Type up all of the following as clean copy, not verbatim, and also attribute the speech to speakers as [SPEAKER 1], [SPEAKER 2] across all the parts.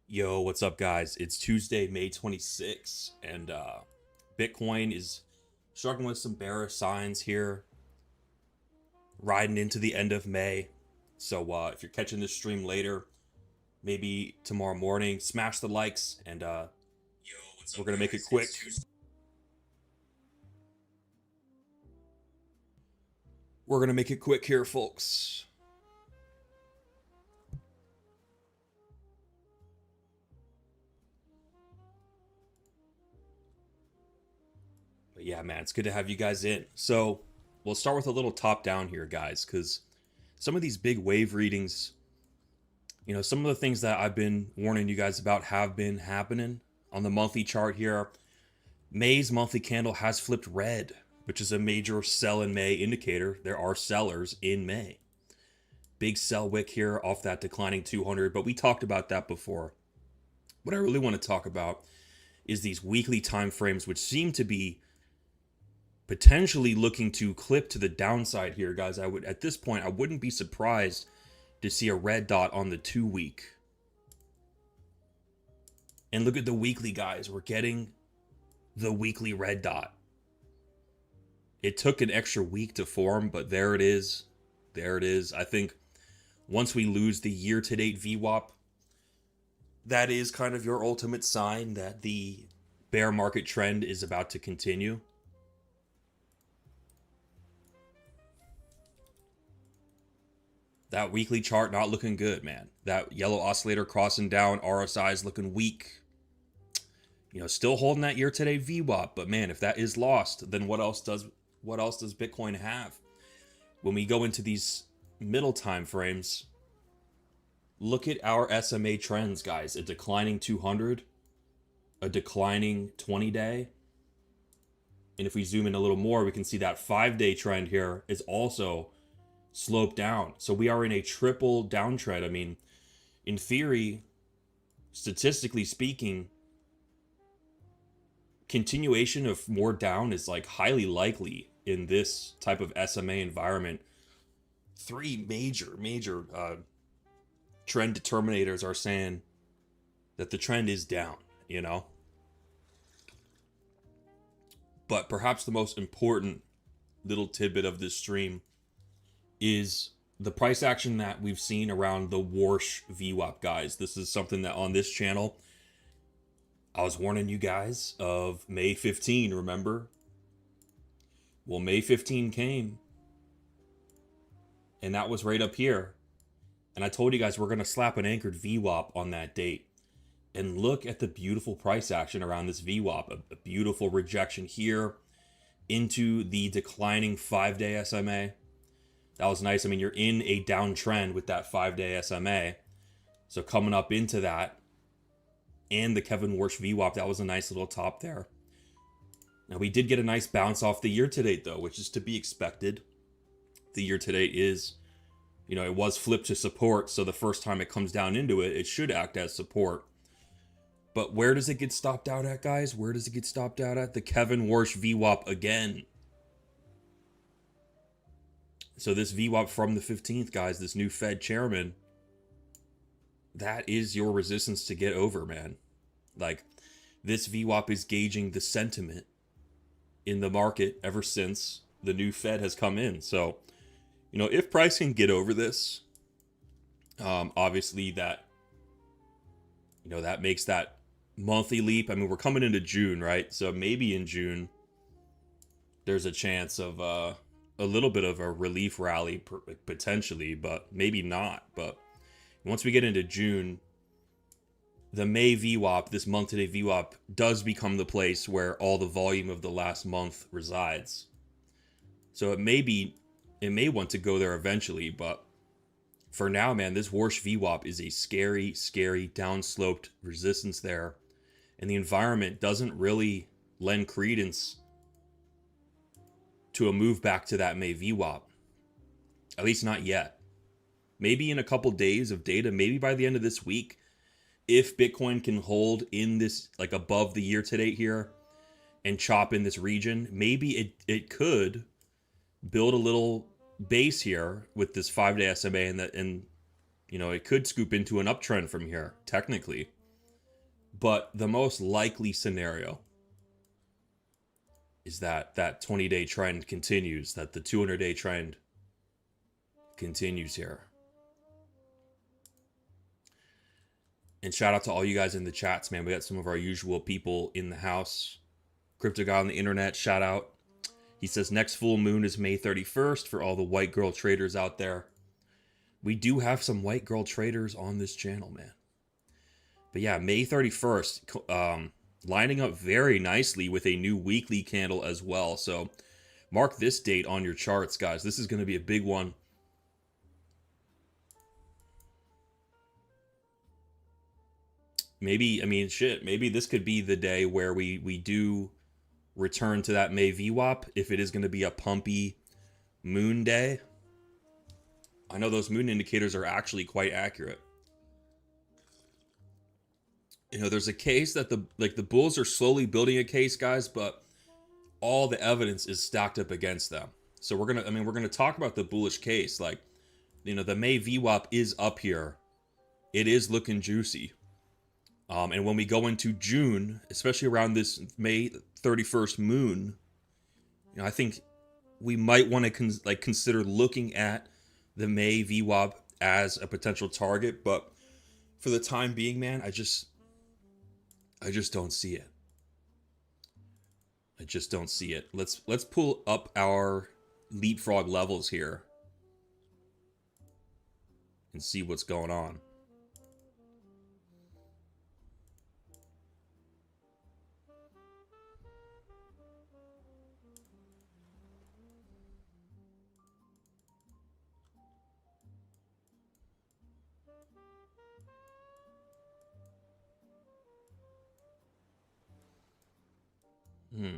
[SPEAKER 1] Yo, what's up, guys? It's Tuesday, May 26th, and Bitcoin is struggling with some bearish signs here, riding into the end of May. So if you're catching this stream later, maybe tomorrow morning, smash the likes, and we're gonna make it quick. We're gonna make it quick here, folks. But yeah, man, it's good to have you guys in. So we'll start with a little top down here, guys, because some of these big wave readings, some of the things that I've been warning you guys about have been happening. On the monthly chart here, May's monthly candle has flipped red, which is a major sell in May indicator. There are sellers in May. Big sell wick here off that declining 200, but we talked about that before. What I really want to talk about is these weekly time frames, which seem to be potentially looking to clip to the downside here, guys. At this point, I wouldn't be surprised to see a red dot on the 2-week. And look at the weekly, guys. We're getting the weekly red dot. It took an extra week to form, but there it is. There it is. I think once we lose the year-to-date VWAP, that is kind of your ultimate sign that the bear market trend is about to continue. That weekly chart not looking good, man. That yellow oscillator crossing down, RSI is looking weak. Still holding that year-to-date VWAP, but man, if that is lost, then what else does Bitcoin have? When we go into these middle time frames, look at our SMA trends, guys. A declining 200, a declining 20-day. And if we zoom in a little more, we can see that 5-day trend here is also sloped down. So we are in a triple downtrend. I mean, in theory, statistically speaking, continuation of more down is like highly likely in this type of SMA environment. Three major trend determinators are saying that the trend is down, you know? But perhaps the most important little tidbit of this stream is the price action that we've seen around the Warsh VWAP, guys. This is something that on this channel, I was warning you guys of May 15, remember? Well, May 15 came, and that was right up here. And I told you guys we're going to slap an anchored VWAP on that date. And look at the beautiful price action around this VWAP. A beautiful rejection here into the declining 5-day SMA. That was nice. I mean, you're in a downtrend with that 5-day SMA. So coming up into that and the Kevin Warsh VWAP, that was a nice little top there. Now, we did get a nice bounce off the year-to-date, though, which is to be expected. The year-to-date is, you know, it was flipped to support. So the first time it comes down into it, it should act as support. But where does it get stopped out at, guys? Where does it get stopped out at? The Kevin Warsh VWAP again. So this VWAP from the 15th, guys, this new Fed chairman, that is your resistance to get over, man. Like, this VWAP is gauging the sentiment in the market ever since the new Fed has come in. So, you know, if price can get over this, obviously that, you know, that makes that monthly leap. I mean, we're coming into June, right? So maybe in June, there's a chance of a little bit of a relief rally potentially, but maybe not. But once we get into June, the May VWAP, this month-to-day VWAP, does become the place where all the volume of the last month resides. So it may want to go there eventually, but for now, man, this Warsh VWAP is a scary downsloped resistance there. And the environment doesn't really lend credence to a move back to that May VWAP. At least not yet. Maybe in a couple days of data, maybe by the end of this week, if Bitcoin can hold in this, like above the year to date here and chop in this region, maybe it could build a little base here with this 5-day SMA, and you know, it could scoop into an uptrend from here, technically. But the most likely scenario is that that 20-day trend continues, that the 200-day trend continues here. And shout out to all you guys in the chats, man. We got some of our usual people in the house. Crypto Guy on the internet, shout out. He says next full moon is May 31st for all the white girl traders out there. We do have some white girl traders on this channel, man. But yeah, May 31st, lining up very nicely with a new weekly candle as well. So mark this date on your charts, guys. This is going to be a big one. Maybe, I mean, shit, maybe this could be the day where we do return to that May VWAP if it is going to be a pumpy moon day. I know those moon indicators are actually quite accurate. You know, there's a case that the bulls are slowly building a case, guys, but all the evidence is stacked up against them. So we're gonna talk about the bullish case. Like, you know, the May VWAP is up here. It is looking juicy. And when we go into June, especially around this May 31st moon, you know, I think we might want to consider looking at the May VWAP as a potential target. But for the time being, man, I just don't see it. I just don't see it. Let's pull up our leapfrog levels here and see what's going on. Hmm.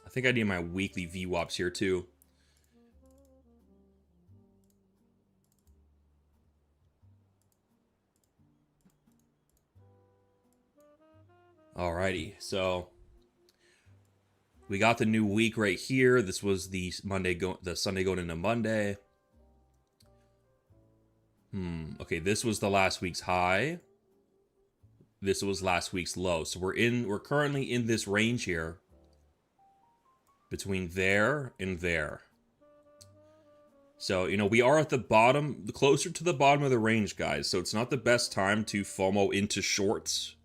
[SPEAKER 1] I think I need my weekly VWAPs here too. Alrighty, so we got the new week right here. This was the Sunday going into Monday. Okay, this was the last week's high. This was last week's low. So we're currently in this range here between there and there. So, we are at the bottom, closer to the bottom of the range, guys. So it's not the best time to FOMO into shorts,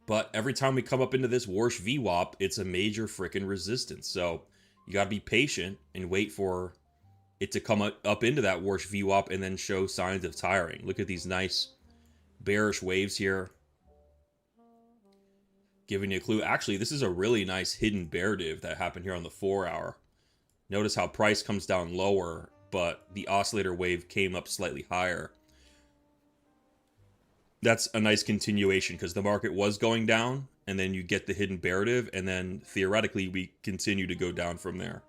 [SPEAKER 1] But every time we come up into this Warsh VWAP, it's a major freaking resistance. So you got to be patient and wait for it to come up into that Warsh VWAP and then show signs of tiring. Look at these nice bearish waves here. Giving you a clue. Actually, this is a really nice hidden bear div that happened here on the 4-hour. Notice how price comes down lower, but the oscillator wave came up slightly higher. That's a nice continuation because the market was going down, and then you get the hidden bear div, and then theoretically we continue to go down from there.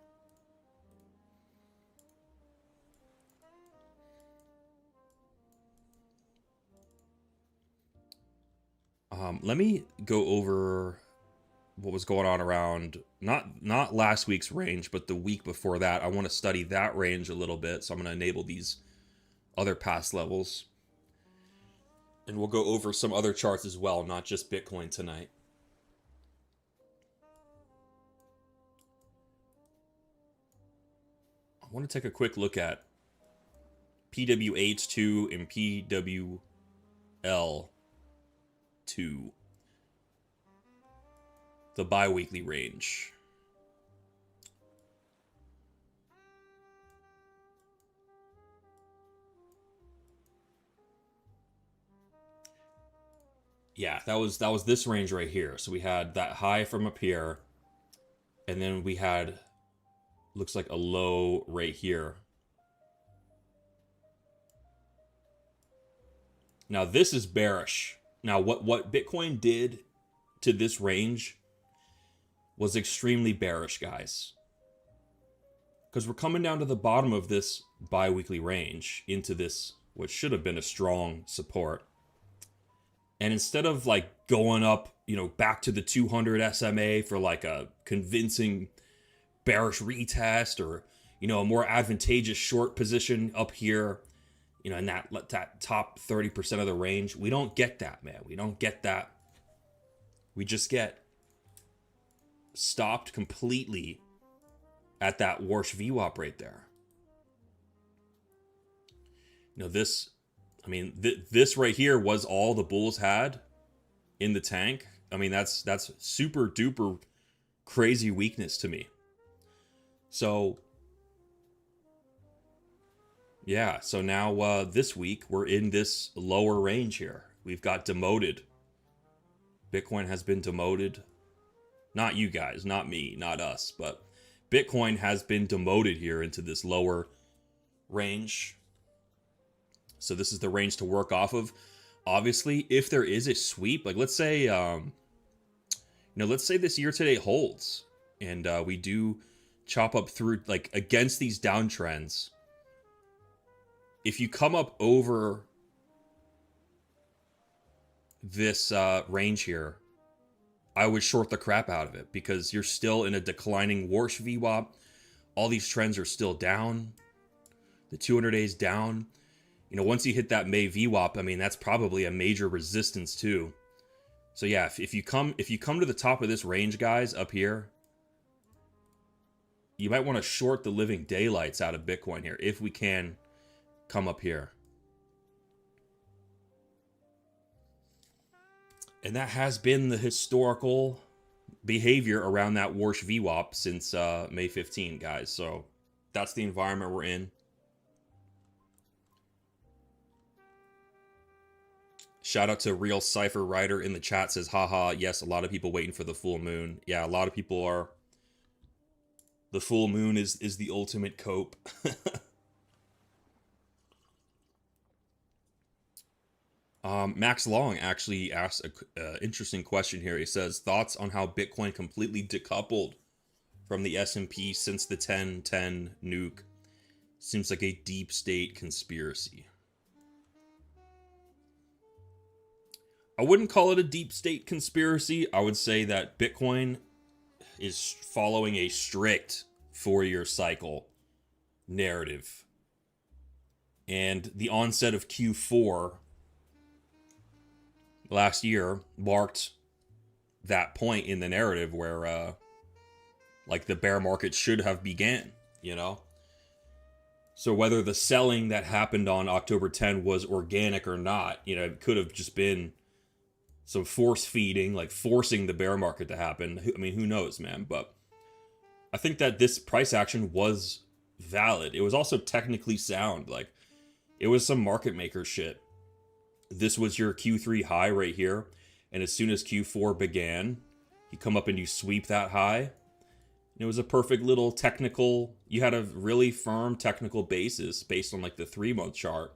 [SPEAKER 1] Let me go over what was going on around not last week's range, but the week before that. I want to study that range a little bit, so I'm going to enable these other past levels. And we'll go over some other charts as well, not just Bitcoin tonight. I want to take a quick look at PWH2 and PWL2. The bi-weekly range. Yeah, that was this range right here. So we had that high from up here, and then we had, looks like a low right here. Now this is bearish. Now what Bitcoin did to this range was extremely bearish, guys. Because we're coming down to the bottom of this bi-weekly range into this, what should have been a strong support. And instead of like going up, back to the 200 SMA for like a convincing bearish retest or, a more advantageous short position up here, in that top 30% of the range, we don't get that, man. We don't get that. We just get stopped completely at that Warsh VWAP right there. This right here was all the bulls had in the tank. I mean, that's super duper crazy weakness to me. So yeah, so now this week we're in this lower range here. We've got demoted. Bitcoin has been demoted. Not you guys, not me, not us, but Bitcoin has been demoted here into this lower range. So this is the range to work off of. Obviously, if there is a sweep, like let's say, let's say this year today holds, and we do chop up through like against these downtrends. If you come up over this range here, I would short the crap out of it because you're still in a declining Warsh VWAP. All these trends are still down. The 200 days down. Once you hit that May VWAP, I mean, that's probably a major resistance too. So yeah, if you come to the top of this range, guys, up here, you might want to short the living daylights out of Bitcoin here if we can come up here. And that has been the historical behavior around that Warsh VWAP since May 15, guys. So that's the environment we're in. Shout out to Real Cypher Writer in the chat says, haha, yes, a lot of people waiting for the full moon. Yeah, a lot of people are. The full moon is the ultimate cope. Max Long actually asked a interesting question here. He says, thoughts on how Bitcoin completely decoupled from the S&P since the 1010 nuke? Seems like a deep state conspiracy. I wouldn't call it a deep state conspiracy. I would say that Bitcoin is following a strict 4-year cycle narrative. And the onset of Q4 last year marked that point in the narrative where like the bear market should have began, you know? So whether the selling that happened on October 10 was organic or not, you know, it could have just been some force feeding, like forcing the bear market to happen. I mean, who knows, man? But I think that this price action was valid. It was also technically sound. Like, it was some market maker shit. This was your Q3 high right here. And as soon as Q4 began, you come up and you sweep that high. And it was a perfect little technical, you had a really firm technical basis based on like the 3-month chart.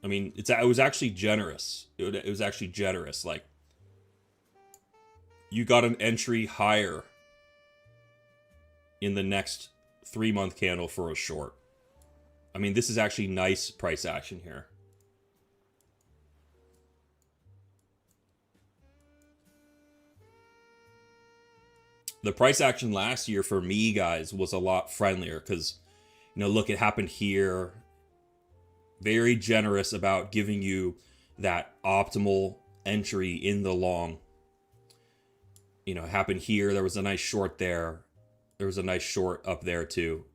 [SPEAKER 1] I mean, it was actually generous. It was actually generous. Like, you got an entry higher in the next 3-month candle for a short. I mean, this is actually nice price action here. The price action last year for me, guys, was a lot friendlier because, you know, look, it happened here. Very generous about giving you that optimal entry in the long. You know, it happened here. There was a nice short there. There was a nice short up there too.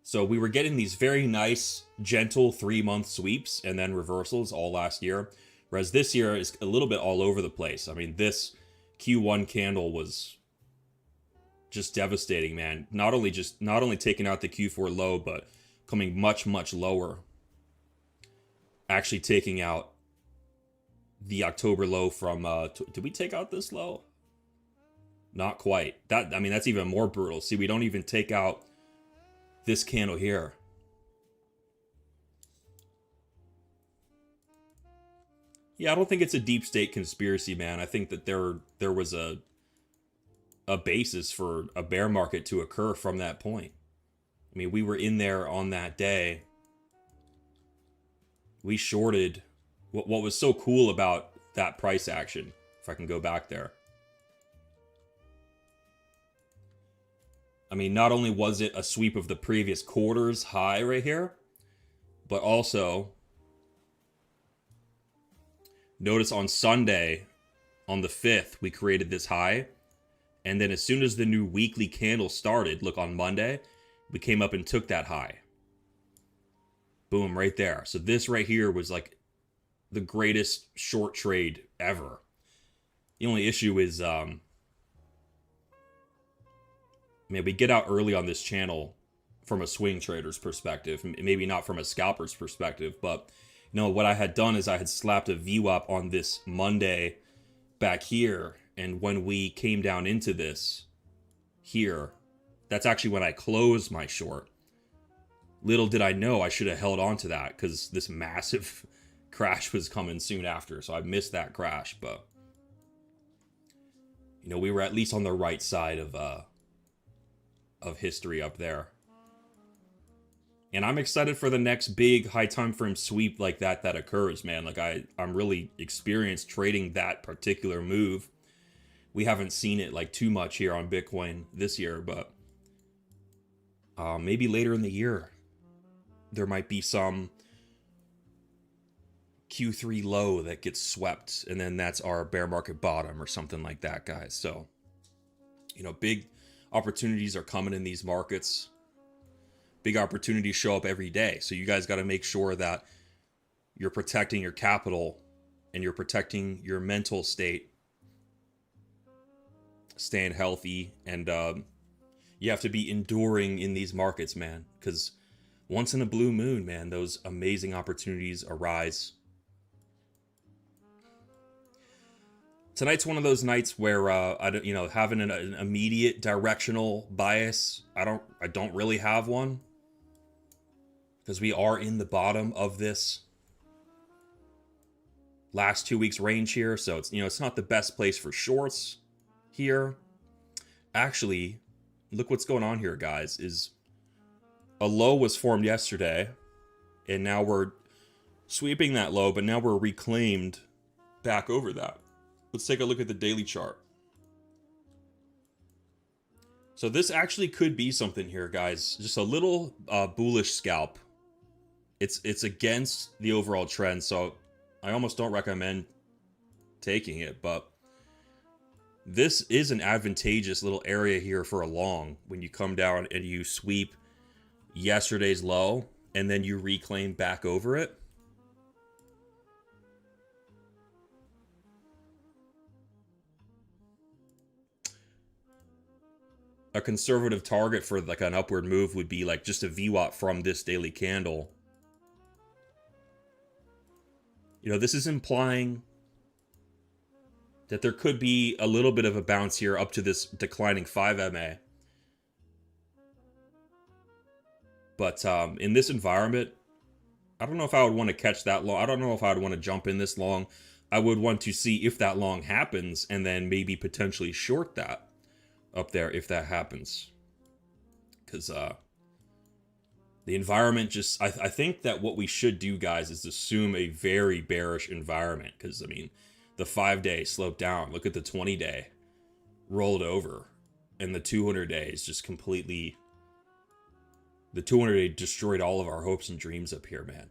[SPEAKER 1] So we were getting these very nice, gentle 3-month sweeps and then reversals all last year. Whereas this year is a little bit all over the place. I mean, this Q1 candle was just devastating, man. Not only taking out the Q4 low, but coming much, much lower. Actually taking out the October low from, did we take out this low? Not quite. I mean, that's even more brutal. See, we don't even take out this candle here. Yeah, I don't think it's a deep state conspiracy, man. I think that there was a basis for a bear market to occur from that point. I mean, we were in there on that day. We shorted. What was so cool about that price action, if I can go back there. I mean, not only was it a sweep of the previous quarter's high right here, but also notice on Sunday, on the 5th, we created this high. And then as soon as the new weekly candle started, look, on Monday, we came up and took that high. Boom, right there. So this right here was like the greatest short trade ever. The only issue is, man, we get out early on this channel from a swing trader's perspective. Maybe not from a scalper's perspective, but you know, what I had done is I had slapped a VWAP on this Monday back here. And when we came down into this here, that's actually when I closed my short. Little did I know I should have held on to that because this massive crash was coming soon after. So I missed that crash, but you know, we were at least on the right side of history up there. And I'm excited for the next big high time frame sweep like that occurs, man. Like I'm really experienced trading that particular move. We haven't seen it like too much here on Bitcoin this year, but maybe later in the year there might be some Q3 low that gets swept, and then that's our bear market bottom or something like that, guys. So, you know, big opportunities are coming in these markets. Big opportunities show up every day. So you guys got to make sure that you're protecting your capital and you're protecting your mental state, staying healthy, and you have to be enduring in these markets, man, because once in a blue moon, man, those amazing opportunities arise. Tonight's one of those nights where I don't, you know, having an immediate directional bias, I don't really have one, because we are in the bottom of this last 2 weeks range here, so it's, you know, it's not the best place for shorts here. Actually, look what's going on here, guys, is a low was formed yesterday, and now we're sweeping that low, but now we're reclaimed back over that. Let's take a look at the daily chart. So this actually could be something here, guys. Just a little bullish scalp. It's against the overall trend, so I almost don't recommend taking it, but this is an advantageous little area here for a long when you come down and you sweep yesterday's low and then you reclaim back over it. A conservative target for like an upward move would be like just a VWAP from this daily candle. You know, this is implying that there could be a little bit of a bounce here up to this declining 5 MA. But in this environment, I don't know if I would want to catch that long. I don't know if I would want to jump in this long. I would want to see if that long happens and then maybe potentially short that up there if that happens. Because the environment just, I think that what we should do, guys, is assume a very bearish environment. Because, I mean, the 5-day sloped down. Look at the 20-day rolled over. And the 200-day is just completely... The 200-day destroyed all of our hopes and dreams up here, man.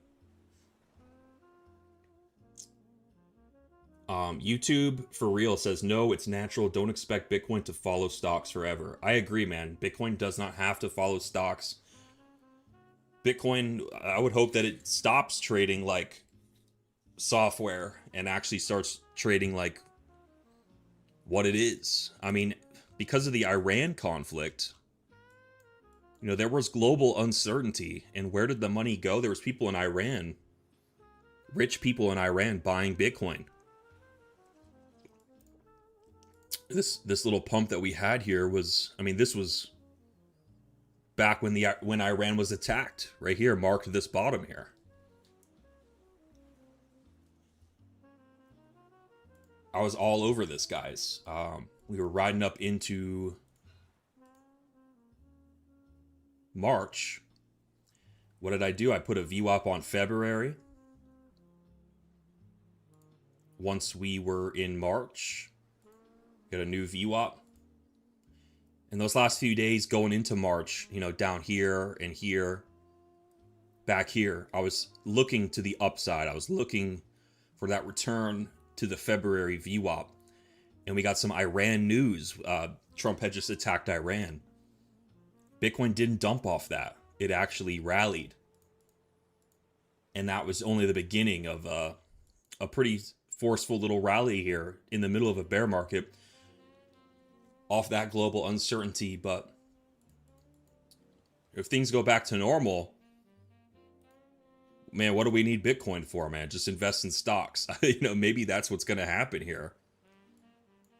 [SPEAKER 1] YouTube for real says, no, it's natural. Don't expect Bitcoin to follow stocks forever. I agree, man. Bitcoin does not have to follow stocks. Bitcoin, I would hope that it stops trading like software and actually starts trading like what it is. I mean, because of the Iran conflict, you know, there was global uncertainty. And where did the money go? There was people in Iran, rich people in Iran buying Bitcoin. This little pump that we had here was, I mean, this was back when Iran was attacked. Right here, marked this bottom here. I was all over this, guys. We were riding up into March. What did I do? I put a VWAP on February. Once we were in March, got a new VWAP. And those last few days going into March, you know, down here and here, back here, I was looking to the upside. I was looking for that return to the February VWAP. And we got some Iran news. Trump had just attacked Iran. Bitcoin didn't dump off that. It actually rallied. And that was only the beginning of a pretty forceful little rally here in the middle of a bear market off that global uncertainty. But if things go back to normal, man, what do we need Bitcoin for, man? Just invest in stocks. You know, maybe that's what's going to happen here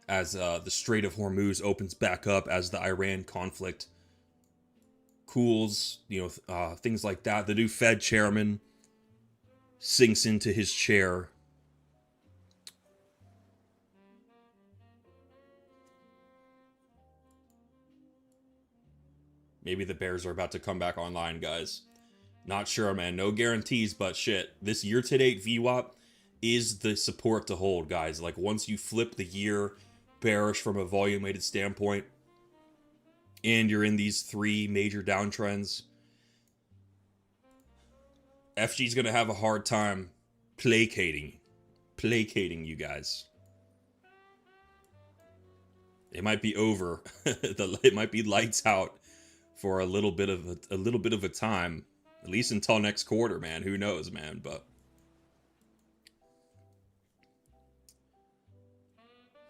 [SPEAKER 1] as the Strait of Hormuz opens back up, as the Iran conflict cools, you know, things like that. The new Fed chairman sinks into his chair. Maybe the bears are about to come back online, guys. Not sure, man. No guarantees, but shit. This year-to-date VWAP is the support to hold, guys. Like, once you flip the year bearish from a volume-weighted standpoint, and you're in these 3 major downtrends, FG's going to have a hard time placating you guys. It might be over. It might be lights out for a little bit of a time, at least until next quarter, man. Who knows, man? But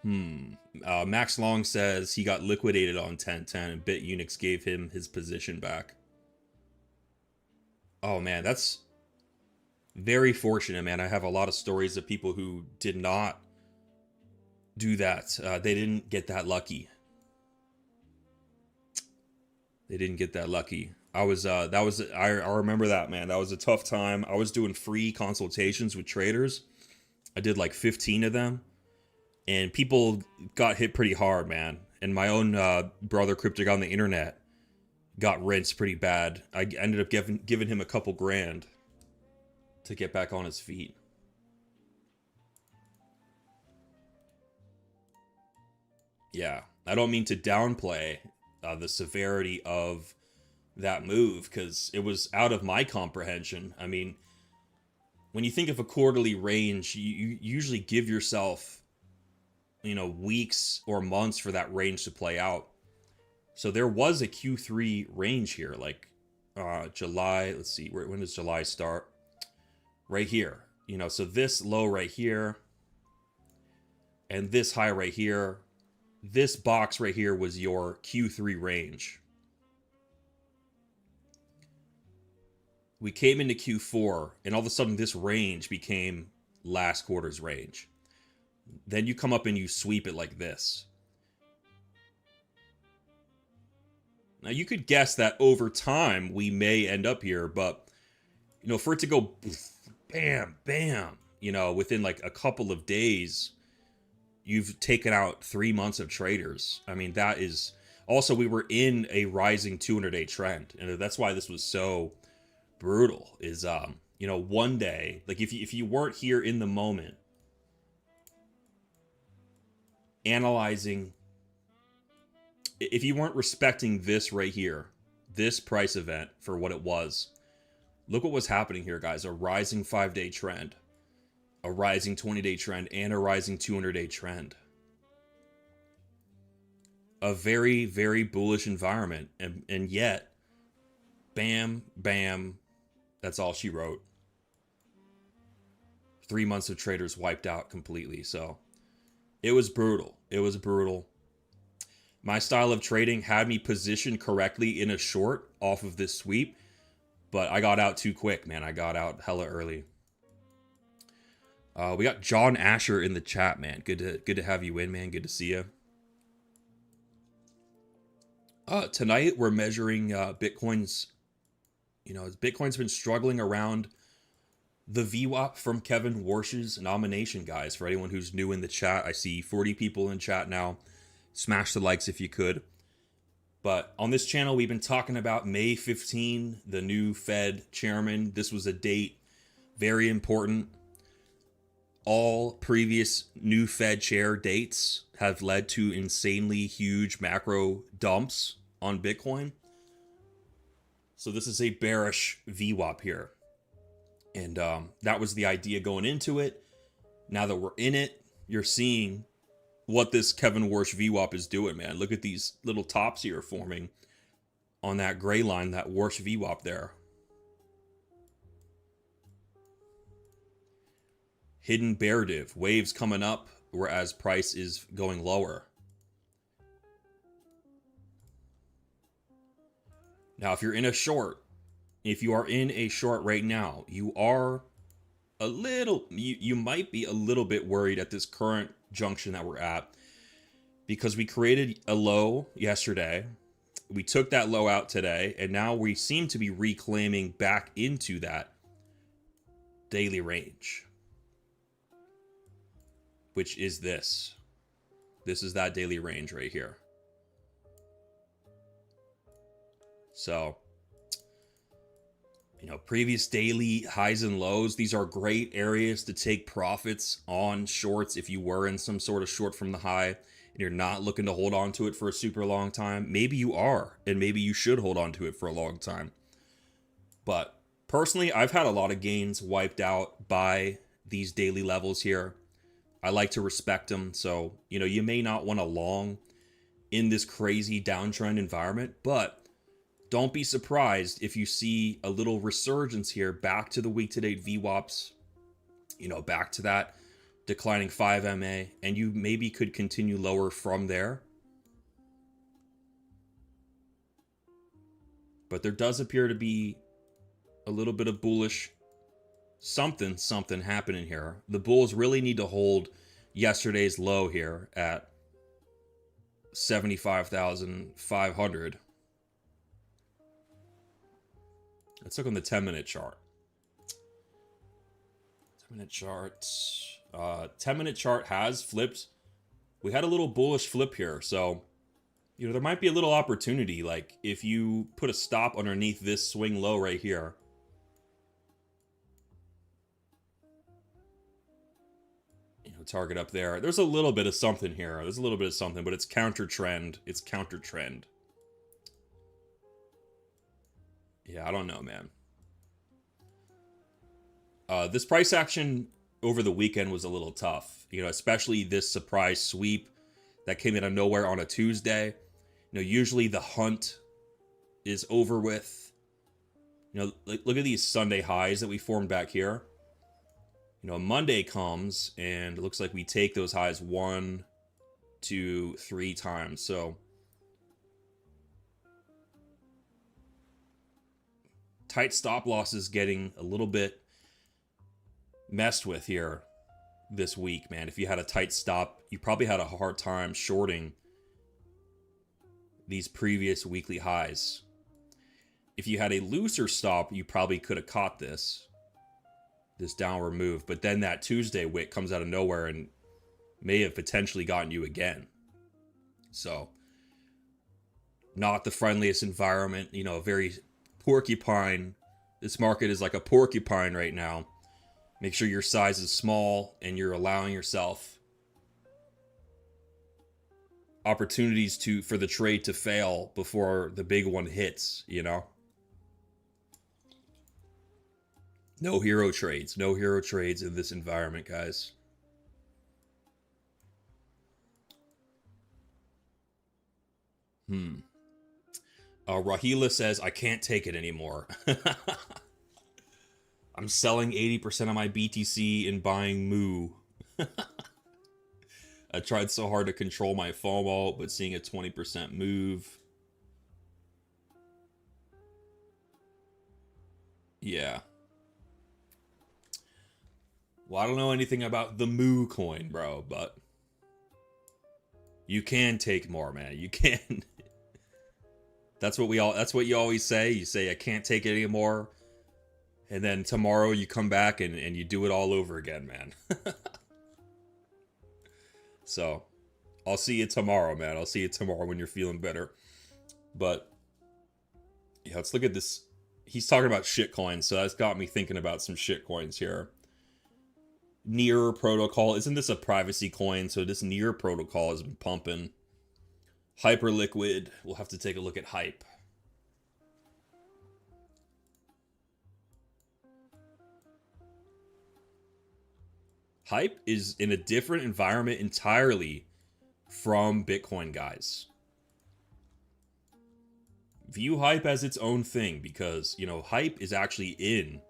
[SPEAKER 1] Max Long says he got liquidated on 1010 and BitUnix gave him his position back. Oh man, that's very fortunate, man. I have a lot of stories of people who did not do that. They didn't get that lucky. They didn't get that lucky. I remember that, man. That was a tough time. I was doing free consultations with traders, I did like 15 of them, and people got hit pretty hard, man. And my own brother, Cryptic on the internet, got rinsed pretty bad. I ended up giving him a couple grand to get back on his feet. Yeah, I don't mean to downplay the severity of that move, because it was out of my comprehension. I mean, when you think of a quarterly range, you usually give yourself, you know, weeks or months for that range to play out. So there was a Q3 range here, like July. Let's see, when does July start? Right here. You know, so this low right here and this high right here, this box right here was your Q3 range. We came into Q4, and all of a sudden this range became last quarter's range. Then you come up and you sweep it like this. Now you could guess that over time we may end up here, but you know, for it to go bam, bam, you know, within like a couple of days, you've taken out 3 months of traders. I mean, that is also, we were in a rising 200-day trend, and that's why this was so brutal. Is you know, one day, like if you weren't here in the moment analyzing, if you weren't respecting this right here, this price event for what it was, look what was happening here, guys. A rising 5-day trend, a rising 20-day trend, and a rising 200-day trend. A very, very bullish environment, and yet, bam, bam, that's all she wrote. 3 months of traders wiped out completely. So it was brutal. It was brutal. My style of trading had me positioned correctly in a short off of this sweep, but I got out too quick, man. I got out hella early. We got John Asher in the chat, man. Good to have you in, man. Good to see you. Tonight we're measuring Bitcoin's, you know, Bitcoin's been struggling around the VWAP from Kevin Warsh's nomination, guys. For anyone who's new in the chat, I see 40 people in chat now. Smash the likes if you could. But on this channel, we've been talking about May 15, the new Fed chairman. This was a date very important. All previous new Fed chair dates have led to insanely huge macro dumps on Bitcoin. So this is a bearish VWAP here. And that was the idea going into it. Now that we're in it, you're seeing what this Kevin Warsh VWAP is doing, man. Look at these little tops here forming on that gray line, that Warsh VWAP there. Hidden bear div, waves coming up, whereas price is going lower. Now, if you're in a short, if you are in a short right now, you are a little, you might be a little bit worried at this current junction that we're at, because we created a low yesterday. We took that low out today, and now we seem to be reclaiming back into that daily range, which is this. This is that daily range right here. So, you know, previous daily highs and lows, these are great areas to take profits on shorts if you were in some sort of short from the high and you're not looking to hold on to it for a super long time. Maybe you are, and maybe you should hold on to it for a long time. But personally, I've had a lot of gains wiped out by these daily levels here. I like to respect them. So, you know, you may not want to long in this crazy downtrend environment, but don't be surprised if you see a little resurgence here back to the week to date VWAPs, you know, back to that declining 5 MA, and you maybe could continue lower from there. But there does appear to be a little bit of bullish something happening here. The bulls really need to hold yesterday's low here at 75,500. Let's look on the 10-minute chart. 10-minute chart. 10-minute chart has flipped. We had a little bullish flip here, so there might be a little opportunity. Like if you put a stop underneath this swing low right here, target up there. There's a little bit of something here. There's a little bit of something, but it's counter trend. It's counter trend. Yeah, I don't know, man. This price action over the weekend was a little tough, especially this surprise sweep that came out of nowhere on a Tuesday. Usually the hunt is over with. Look at these Sunday highs that we formed back here. Monday comes and it looks like we take those highs 1, 2, 3 times. So tight stop losses getting a little bit messed with here this week, man. If you had a tight stop, you probably had a hard time shorting these previous weekly highs. If you had a looser stop, you probably could have caught this downward move, but then that Tuesday wick comes out of nowhere and may have potentially gotten you again. So not the friendliest environment, very porcupine. This market is like a porcupine right now. Make sure your size is small and you're allowing yourself opportunities for the trade to fail before the big one hits, No hero trades. No hero trades in this environment, guys. Rahila says, I can't take it anymore. I'm selling 80% of my BTC and buying Moo. I tried so hard to control my FOMO, but seeing a 20% move. Yeah. Well, I don't know anything about the Moo coin, bro, but you can take more, man. You can. That's what you always say. You say, I can't take it anymore. And then tomorrow you come back and you do it all over again, man. So, I'll see you tomorrow, man. I'll see you tomorrow when you're feeling better. But, yeah, let's look at this. He's talking about shit coins, so that's got me thinking about some shit coins here. Near protocol. Isn't this a privacy coin? So this Near protocol has been pumping. Hyperliquid. We'll have to take a look at Hype. Hype is in a different environment entirely from Bitcoin, guys. View Hype as its own thing because, Hype is actually in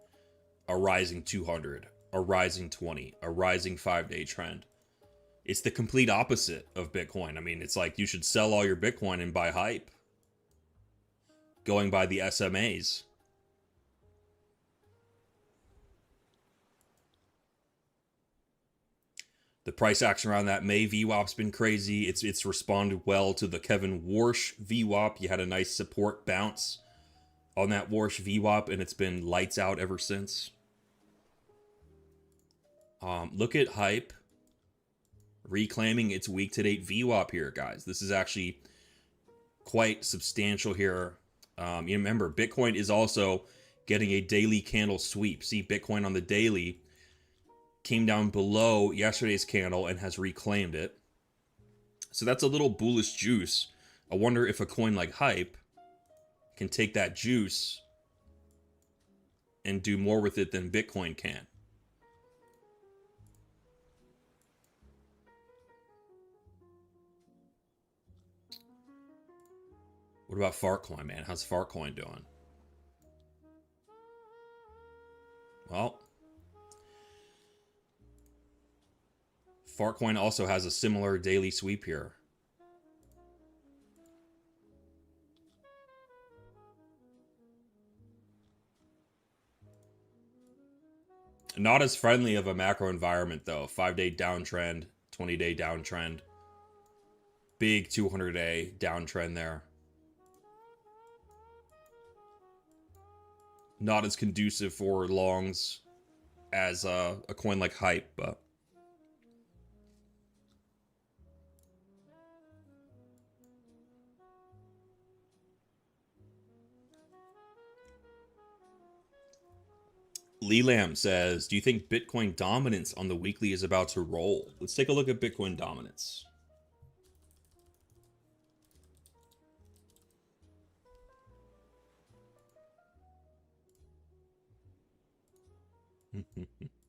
[SPEAKER 1] a rising 200. A rising 20, a rising 5-day trend. It's the complete opposite of Bitcoin. I mean, it's like you should sell all your Bitcoin and buy Hype. Going by the SMAs. The price action around that May VWAP's been crazy. It's responded well to the Kevin Warsh VWAP. You had a nice support bounce on that Warsh VWAP, and it's been lights out ever since. Look at Hype reclaiming its week-to-date VWAP here, guys. This is actually quite substantial here. You remember, Bitcoin is also getting a daily candle sweep. See, Bitcoin on the daily came down below yesterday's candle and has reclaimed it. So that's a little bullish juice. I wonder if a coin like Hype can take that juice and do more with it than Bitcoin can. What about Fartcoin, man? How's Fartcoin doing? Well, Fartcoin also has a similar daily sweep here. Not as friendly of a macro environment, though. 5-day downtrend, 20-day downtrend. Big 200-day downtrend there. Not as conducive for longs as a coin like Hype, but Lelam says, do you think Bitcoin dominance on the weekly is about to roll? Let's take a look at Bitcoin dominance.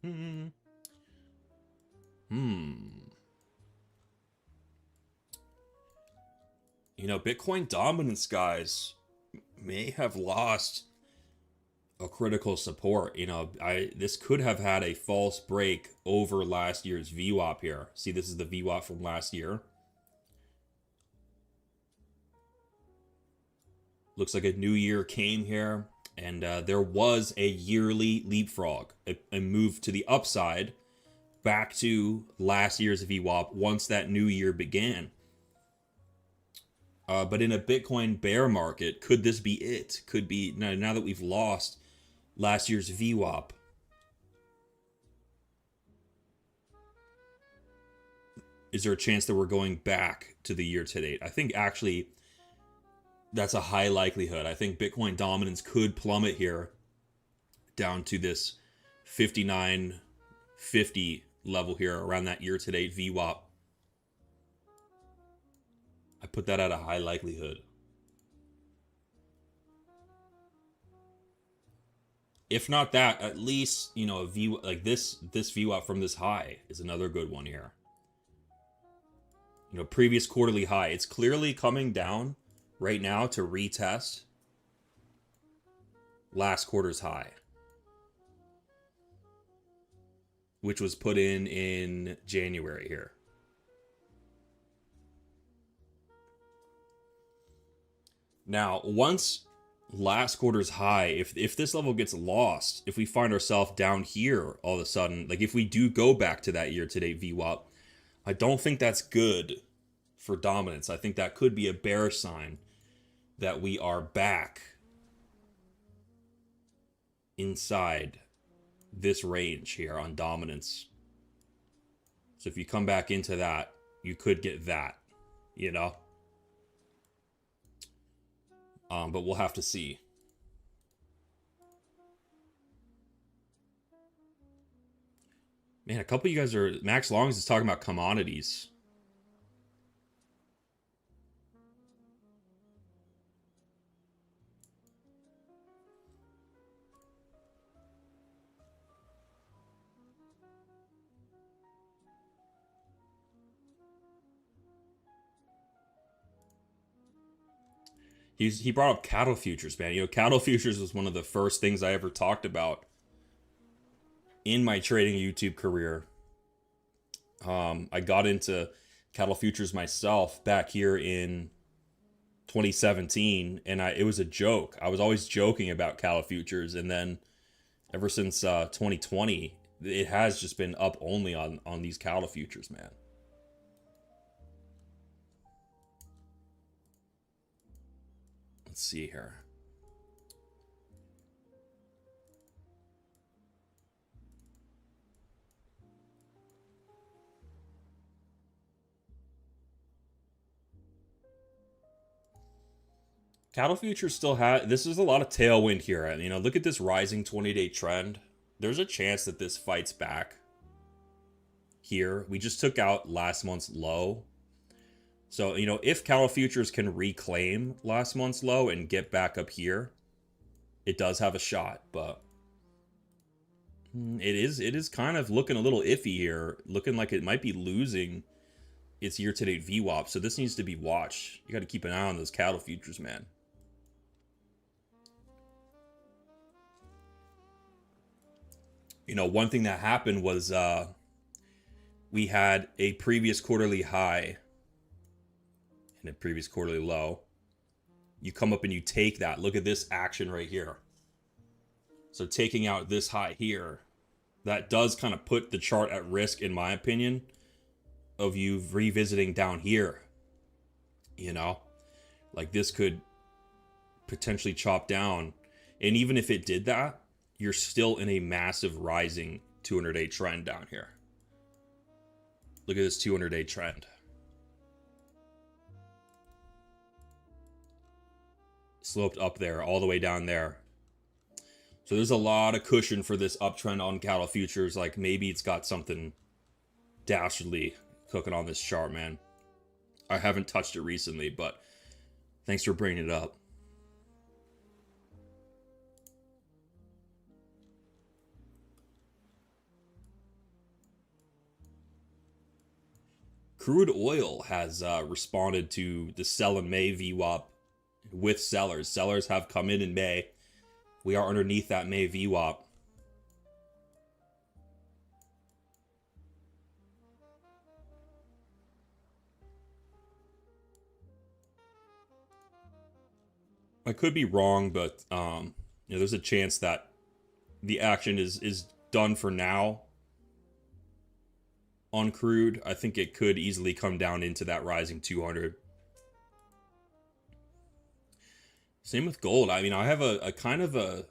[SPEAKER 1] You know, Bitcoin dominance, guys, may have lost a critical support. You know, this could have had a false break over last year's VWAP here. See, this is the VWAP from last year. Looks like a new year came here, and there was a yearly leapfrog, a move to the upside back to last year's VWAP once that new year began. But in a Bitcoin bear market, could this be it? Could be, now that we've lost last year's VWAP. Is there a chance that we're going back to the year to date? I think actually that's a high likelihood. I think Bitcoin dominance could plummet here down to this 59.50 level here around that year to date VWAP. I put that at a high likelihood. If not that, at least, you know, a V like this VWAP from this high is another good one here. You know, previous quarterly high. It's clearly coming down right now to retest last quarter's high, which was put in January here. Now, once last quarter's high, if this level gets lost, if we find ourselves down here all of a sudden, like if we do go back to that year-to-date VWAP, I don't think that's good for dominance. I think that could be a bearish sign that we are back inside this range here on dominance. So if you come back into that, you could get that, you know? But we'll have to see. Man, a couple of you guys are... Max Longs is talking about commodities. He brought up cattle futures, man. You know, cattle futures was one of the first things I ever talked about in my trading YouTube career. I got into cattle futures myself back here in 2017, and it was a joke. I was always joking about cattle futures, and then ever since 2020, it has just been up only on these cattle futures, man. Let's see here. Cattle futures still have... This is a lot of tailwind here. And, you know, look at this rising 20-day trend. There's a chance that this fights back here. We just took out last month's low. So, you know, if cattle futures can reclaim last month's low and get back up here, it does have a shot, but it is kind of looking a little iffy here, looking like it might be losing its year-to-date VWAP. So this needs to be watched. You got to keep an eye on those cattle futures, man. You know, one thing that happened was we had a previous quarterly high and a previous quarterly low. You come up and you take that. Look at this action right here. So taking out this high here, that does kind of put the chart at risk, in my opinion, of you revisiting down here. You know, like this could potentially chop down. And even if it did that, you're still in a massive rising 200-day trend down here. Look at this 200-day trend. Sloped up there, all the way down there. So there's a lot of cushion for this uptrend on cattle futures. Like maybe it's got something dastardly cooking on this chart, man. I haven't touched it recently, but thanks for bringing it up. Crude oil has responded to the sell in May VWAP with sellers. Sellers have come in May. We are underneath that May VWAP. I could be wrong, but there's a chance that the action is done for now on crude. I think it could easily come down into that rising 200. Same with gold. I mean, I have a kind of a,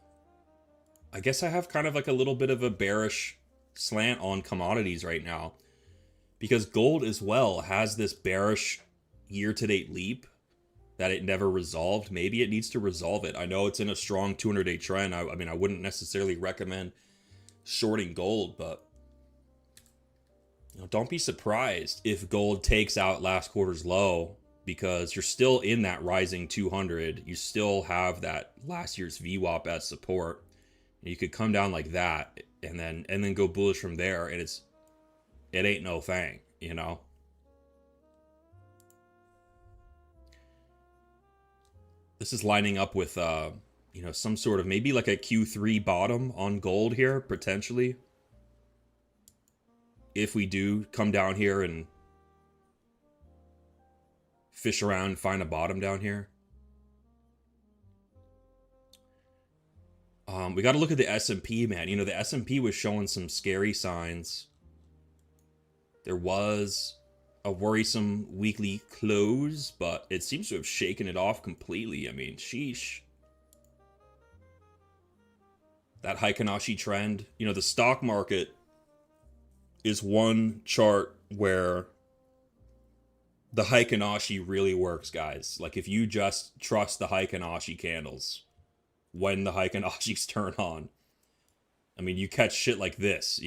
[SPEAKER 1] I guess I have kind of like a little bit of a bearish slant on commodities right now, because gold as well has this bearish year-to-date leap that it never resolved. Maybe it needs to resolve it. I know it's in a strong 200-day trend. I mean, I wouldn't necessarily recommend shorting gold, but don't be surprised if gold takes out last quarter's low, because you're still in that rising 200. You still have that last year's VWAP as support. You could come down like that and then go bullish from there, and it ain't no thing, you know. This is lining up with some sort of maybe like a Q3 bottom on gold here, potentially. If we do come down here and fish around and find a bottom down here. We got to look at the S&P, man. The S&P was showing some scary signs. There was a worrisome weekly close, but it seems to have shaken it off completely. I mean, sheesh. That Heikinashi trend. The stock market is one chart where the Heikinashi really works, guys. Like, if you just trust the Heikinashi candles when the Heikinashis turn on, I mean, you catch shit like this,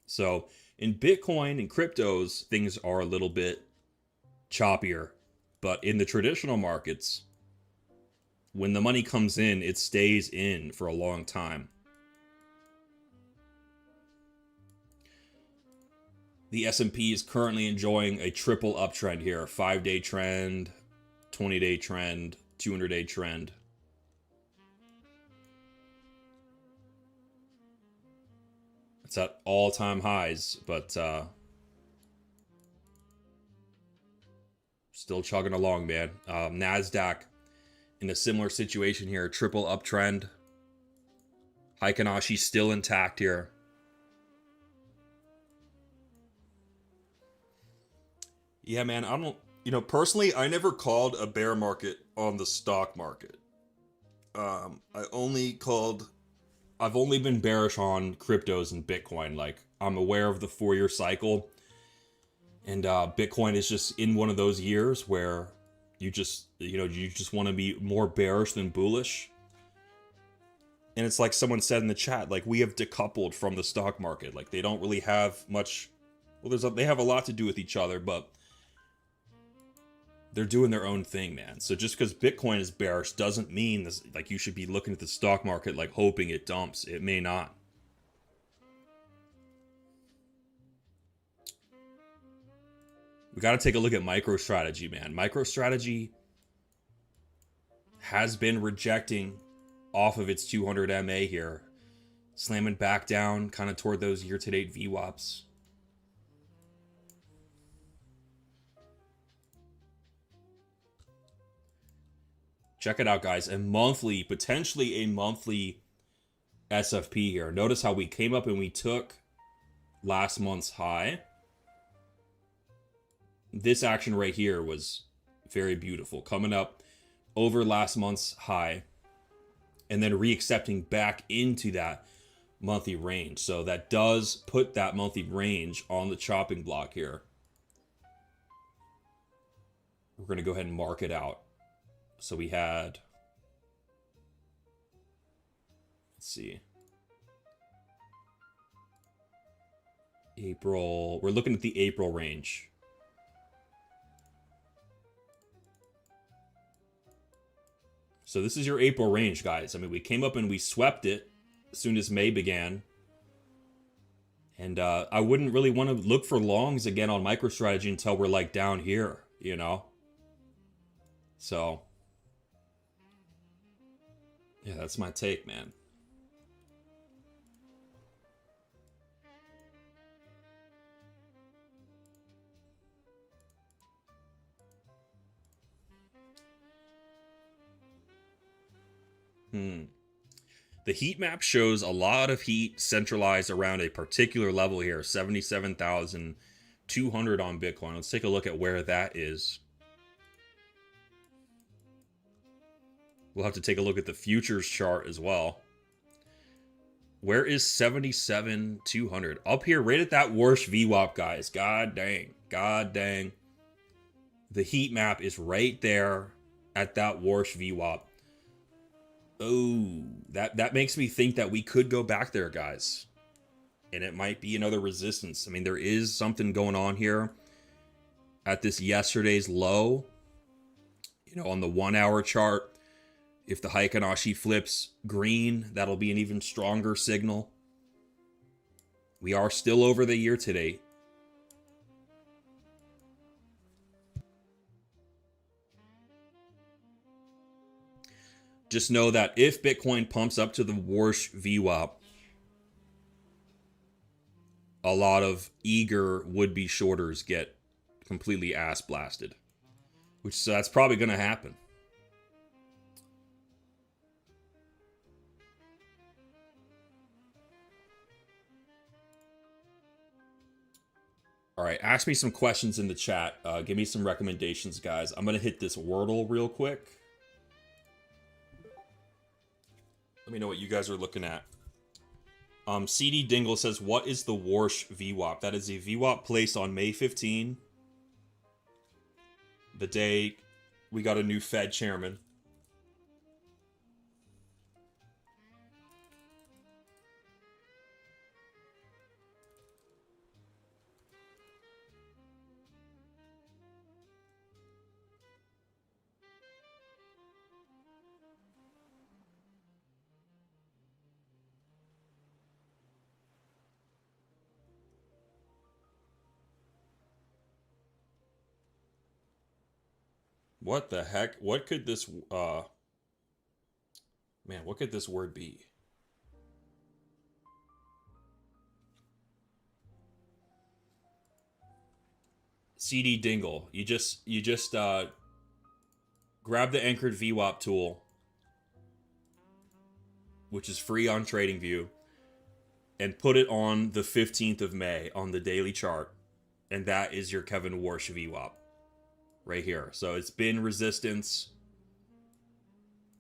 [SPEAKER 1] So in Bitcoin and cryptos, things are a little bit choppier. But in the traditional markets, when the money comes in, it stays in for a long time. The S&P is currently enjoying a triple uptrend here. 5-day trend, 20-day trend, 200-day trend. It's at all-time highs, but still chugging along, man. NASDAQ in a similar situation here. Triple uptrend. Heikinashi still intact here. Yeah, man, I don't, personally, I never called a bear market on the stock market. I've only been bearish on cryptos and Bitcoin. Like, I'm aware of the 4-year cycle, and Bitcoin is just in one of those years where you just want to be more bearish than bullish. And it's like someone said in the chat, like, we have decoupled from the stock market. Like, they don't really have much. Well, they have a lot to do with each other, but they're doing their own thing, man. So just because Bitcoin is bearish doesn't mean this, like, you should be looking at the stock market like hoping it dumps. It may not. We got to take a look at MicroStrategy, man. MicroStrategy has been rejecting off of its 200 MA here, slamming back down kind of toward those year-to-date VWAPs. Check it out, guys. Potentially a monthly SFP here. Notice how we came up and we took last month's high. This action right here was very beautiful. Coming up over last month's high and then re-accepting back into that monthly range. So that does put that monthly range on the chopping block here. We're going to go ahead and mark it out. So we had, let's see. April. We're looking at the April range. So this is your April range, guys. I mean, we came up and we swept it as soon as May began. And I wouldn't really want to look for longs again on MicroStrategy until we're like down here, you know? So, yeah, that's my take, man. The heat map shows a lot of heat centralized around a particular level here, 77,200 on Bitcoin. Let's take a look at where that is. We'll have to take a look at the futures chart as well. Where is 77,200? Up here, right at that Warsh VWAP, guys. God dang. God dang. The heat map is right there at that Warsh VWAP. Oh, that makes me think that we could go back there, guys. And it might be another resistance. I mean, there is something going on here at this yesterday's low. You know, on the 1 hour chart, if the Heikin-Ashi flips green, that'll be an even stronger signal. We are still over the year today. Just know that if Bitcoin pumps up to the Warsh VWAP, a lot of eager would-be shorters get completely ass blasted. So that's probably going to happen. All right, ask me some questions in the chat. Give me some recommendations, guys. I'm going to hit this Wordle real quick. Let me know what you guys are looking at. CD Dingle says, what is the Warsh VWAP? That is a VWAP placed on May 15. The day we got a new Fed chairman. What the heck? What could this, man, what could this word be? CD Dingle. You just grab the anchored VWAP tool, which is free on TradingView, and put it on the 15th of May on the daily chart. And that is your Kevin Warsh VWAP. Right here. So it's been resistance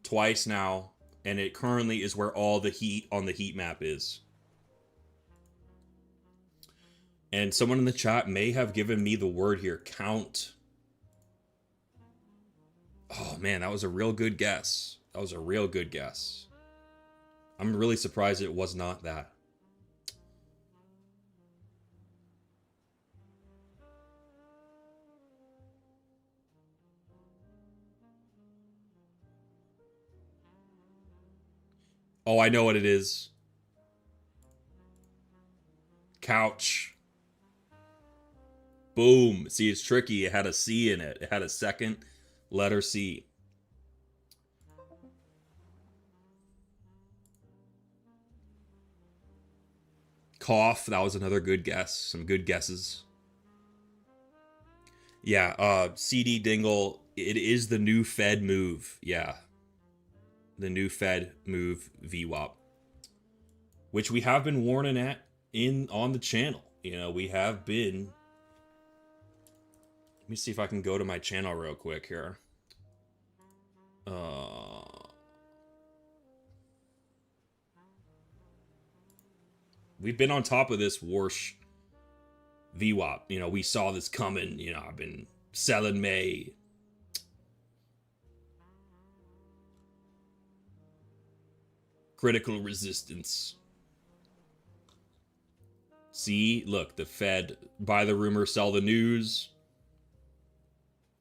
[SPEAKER 1] twice now, and it currently is where all the heat on the heat map is. And someone in the chat may have given me the word here, count. Oh man, that was a real good guess. That was a real good guess. I'm really surprised it was not that. Oh, I know what it is. Couch. Boom. See, it's tricky. It had a C in it. It had a second letter C. Cough. That was another good guess. Some good guesses. Yeah, CD Dingle. It is the new Fed move. Yeah. The new Fed move VWAP, which we have been warning at on the channel. You know, we have been. Let me see if I can go to my channel real quick here. We've been on top of this Warsh VWAP. You know, we saw this coming. You know, I've been selling May. critical resistance. See, look, the Fed, buy the rumor, sell the news.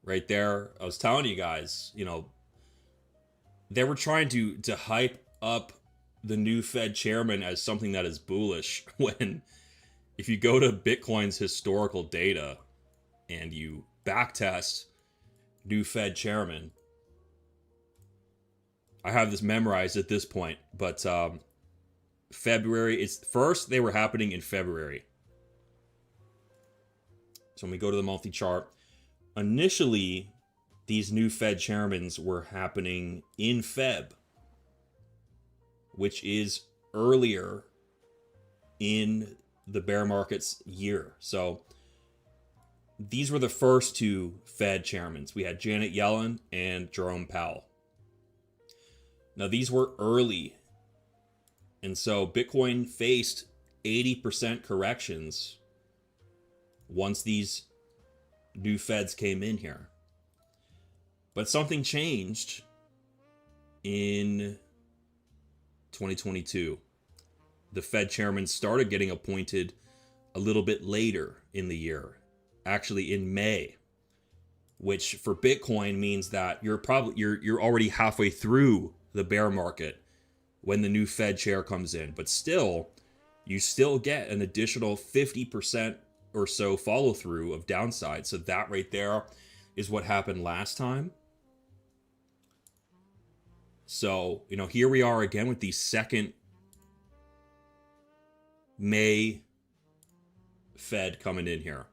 [SPEAKER 1] Right there. I was telling you guys, you know, they were trying to hype up the new Fed chairman as something that is bullish, when if you go to Bitcoin's historical data and you backtest new Fed chairman, I have this memorized at this point, but February, it's first, they were happening in February. So when we go to the monthly chart, initially these new Fed chairmans were happening in Feb, which is earlier in the bear market's year. So these were the first two Fed chairmans. We had Janet Yellen and Jerome Powell. Now these were early, and so Bitcoin faced 80% corrections once these new Feds came in here. But something changed in 2022. The Fed chairman started getting appointed a little bit later in the year, actually in May, which for Bitcoin means that you're already halfway through the bear market when the new Fed chair comes in. But still, you still get an additional 50% or so follow through of downside. So that right there is what happened last time. So, you know, here we are again with the second May Fed coming in here.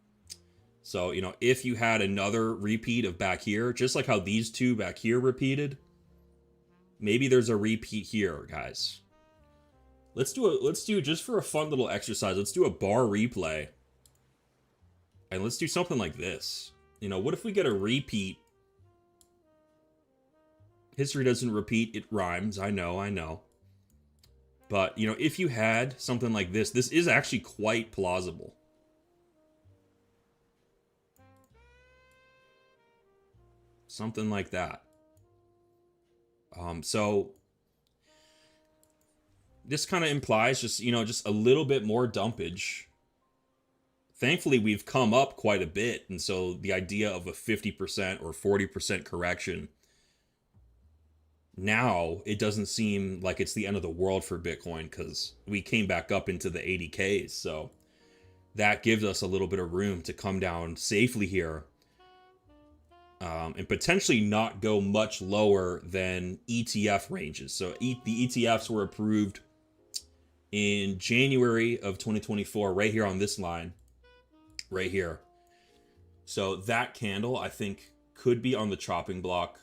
[SPEAKER 1] So, you know, if you had another repeat of back here, just like how these two back here repeated, maybe there's a repeat here, guys. Let's do just for a fun little exercise, let's do a bar replay. And let's do something like this. You know, what if we get a repeat? History doesn't repeat, it rhymes. I know. But, you know, if you had something like this, this is actually quite plausible. Something like that. So this kind of implies just, you know, just a little bit more dumpage. Thankfully, we've come up quite a bit. And so the idea of a 50% or 40% correction, now it doesn't seem like it's the end of the world for Bitcoin, because we came back up into the 80Ks. So that gives us a little bit of room to come down safely here. And potentially not go much lower than ETF ranges. So the ETFs were approved in January of 2024, right here on this line, right here. So that candle, I think, could be on the chopping block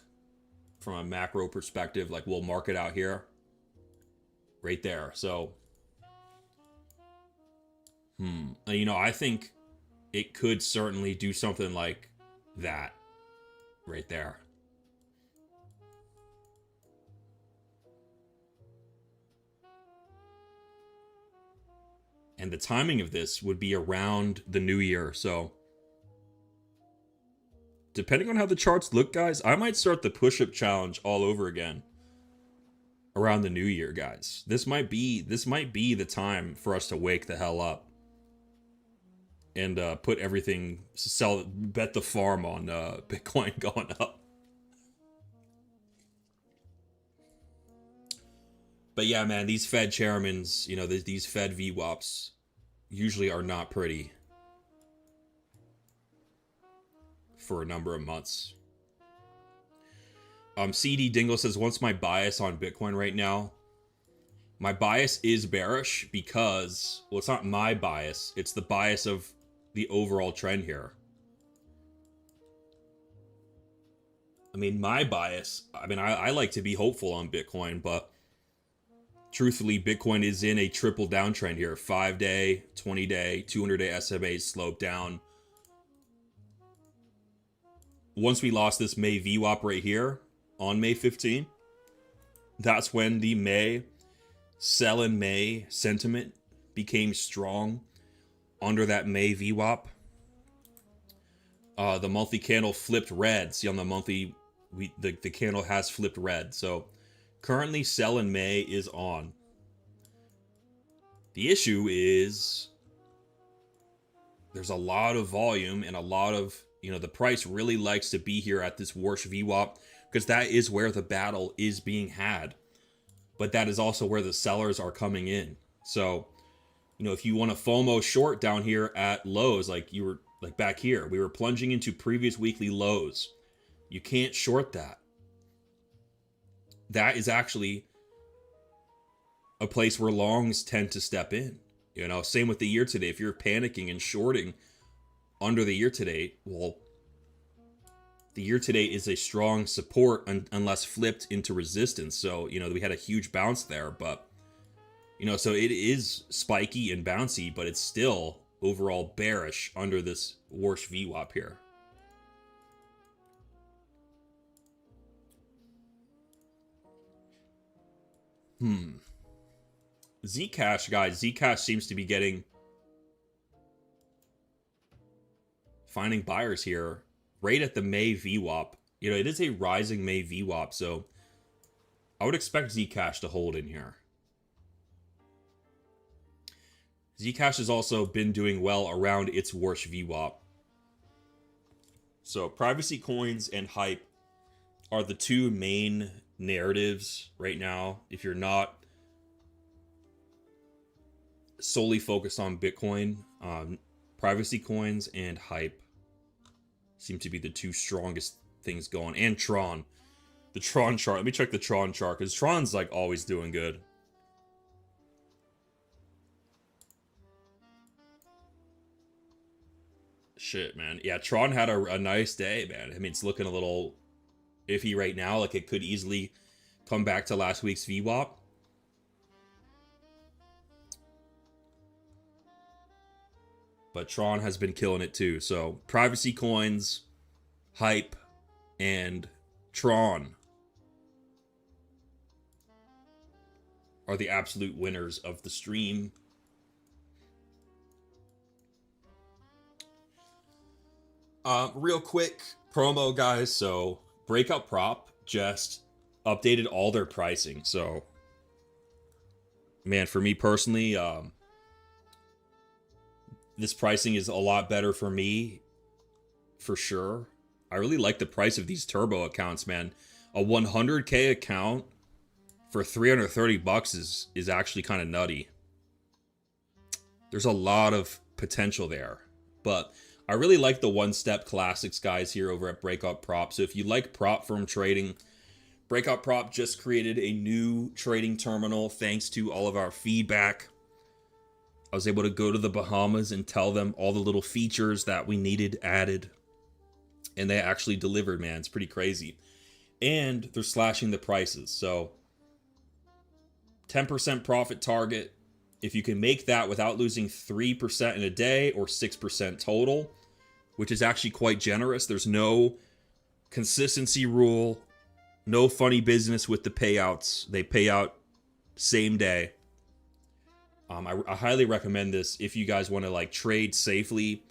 [SPEAKER 1] from a macro perspective. Like, we'll mark it out here, right there. So, you know, I think it could certainly do something like that. Right there. And the timing of this would be around the new year. So depending on how the charts look, guys, I might start the push-up challenge all over again around the new year, guys. This might be the time for us to wake the hell up and put everything, bet the farm on Bitcoin going up. But yeah, man, these Fed chairmans, you know, these Fed VWAPs usually are not pretty for a number of months. CD Dingle says, what's my bias on Bitcoin right now? My bias is bearish because, well, it's not my bias, it's the bias of the overall trend here. I mean, my bias, I like to be hopeful on Bitcoin, but truthfully, Bitcoin is in a triple downtrend here. 5-day, 20-day, 200-day SMAs sloped down. Once we lost this May VWAP right here on May 15, that's when the May sell in May sentiment became strong under that May VWAP. The monthly candle flipped red. See, on the monthly, the candle has flipped red. So Currently, sell in May is on. The issue is there's a lot of volume and a lot of, the price really likes to be here at this Warsh VWAP because that is where the battle is being had. But that is also where the sellers are coming in. So, if you want to FOMO short down here at lows, like you were like back here, we were plunging into previous weekly lows. You can't short that. That is actually a place where longs tend to step in. Same with the year today. If you're panicking and shorting under the year today, well, the year today is a strong support unless flipped into resistance. So, we had a huge bounce there, but so it is spiky and bouncy, but it's still overall bearish under this Warsh VWAP here. Zcash, guys. Zcash seems to be finding buyers here right at the May VWAP. It is a rising May VWAP, so I would expect Zcash to hold in here. Zcash has also been doing well around its Warsh VWAP. So privacy coins and hype are the two main narratives right now. If you're not solely focused on Bitcoin, privacy coins and hype seem to be the two strongest things going. And Tron. The Tron chart. Let me check the Tron chart, because Tron's like always doing good. Shit, man. Yeah, Tron had a nice day, man. I mean, it's looking a little iffy right now. Like, it could easily come back to last week's VWAP. But Tron has been killing it too. So, privacy coins, hype, and Tron are the absolute winners of the stream. Real quick promo, guys. So Breakout Prop just updated all their pricing. So, man, for me personally, this pricing is a lot better for me, for sure. I really like the price of these turbo accounts, man. A 100K account for $330 is actually kind of nutty. There's a lot of potential there, but I really like the one-step classics guys here over at Breakout Prop. So if you like prop firm trading, Breakout Prop just created a new trading terminal thanks to all of our feedback. I was able to go to the Bahamas and tell them all the little features that we needed added. And they actually delivered, man. It's pretty crazy. And they're slashing the prices. So 10% profit target. If you can make that without losing 3% in a day or 6% total, which is actually quite generous. There's no consistency rule, no funny business with the payouts. They pay out same day. I highly recommend this if you guys want to like trade safely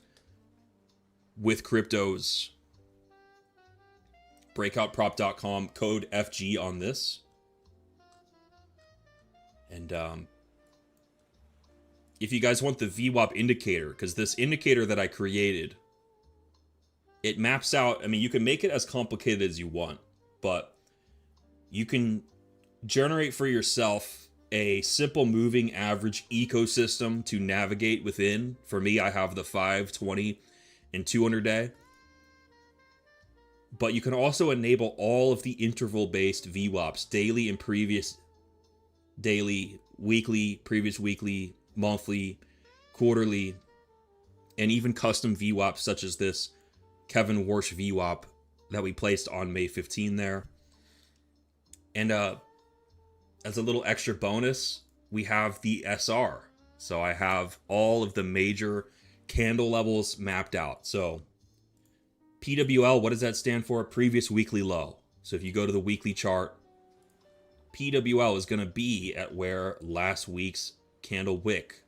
[SPEAKER 1] with cryptos. Breakoutprop.com, code FG on this. And if you guys want the VWAP indicator, because this indicator that I created, it maps out, I mean, you can make it as complicated as you want, but you can generate for yourself a simple moving average ecosystem to navigate within. For me, I have the 5, 20, and 200 day. But you can also enable all of the interval-based VWAPs, daily and previous daily, weekly, previous weekly, monthly, quarterly, and even custom VWAPs such as this Kevin Warsh VWAP that we placed on May 15 there. And as a little extra bonus, we have the SR. So I have all of the major candle levels mapped out. So PWL, what does that stand for? Previous weekly low. So if you go to the weekly chart, PWL is going to be at where last week's candle wick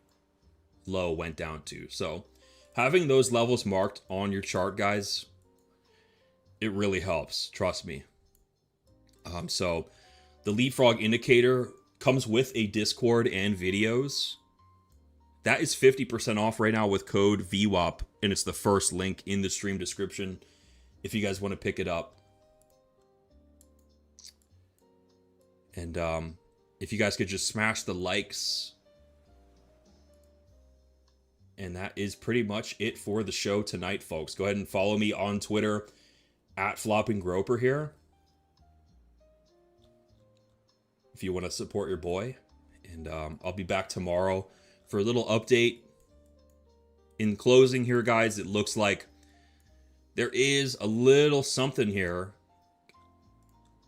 [SPEAKER 1] low went down to. So having those levels marked on your chart, guys, it really helps. Trust me. So The Leapfrog indicator comes with a Discord and videos. That is 50% off right now with code VWAP, and it's the first link in the stream description if you guys want to pick it up. And if you guys could just smash the likes. And that is pretty much it for the show tonight, folks. Go ahead and follow me on Twitter at FloppingGroper here, if you want to support your boy. And I'll be back tomorrow for a little update. In closing here, guys, it looks like there is a little something here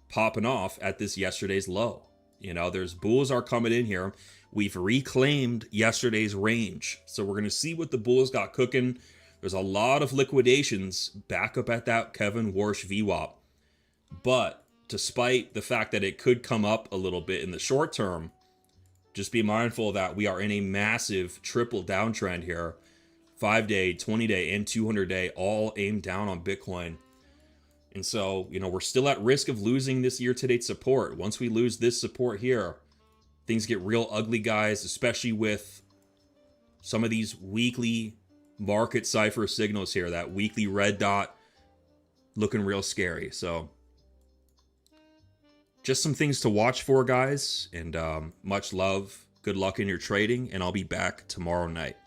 [SPEAKER 1] popping off at this yesterday's low. You know, there's bulls are coming in here. We've reclaimed yesterday's range. So we're going to see what the bulls got cooking. There's a lot of liquidations back up at that Kevin Warsh VWAP. But despite the fact that it could come up a little bit in the short term, just be mindful that we are in a massive triple downtrend here. 5-day, 20-day, and 200-day all aimed down on Bitcoin. And so, you know, we're still at risk of losing this year-to-date support. Once we lose this support here, things get real ugly, guys, especially with some of these weekly market cipher signals here. That weekly red dot looking real scary. So just some things to watch for, guys. And much love. Good luck in your trading. And I'll be back tomorrow night.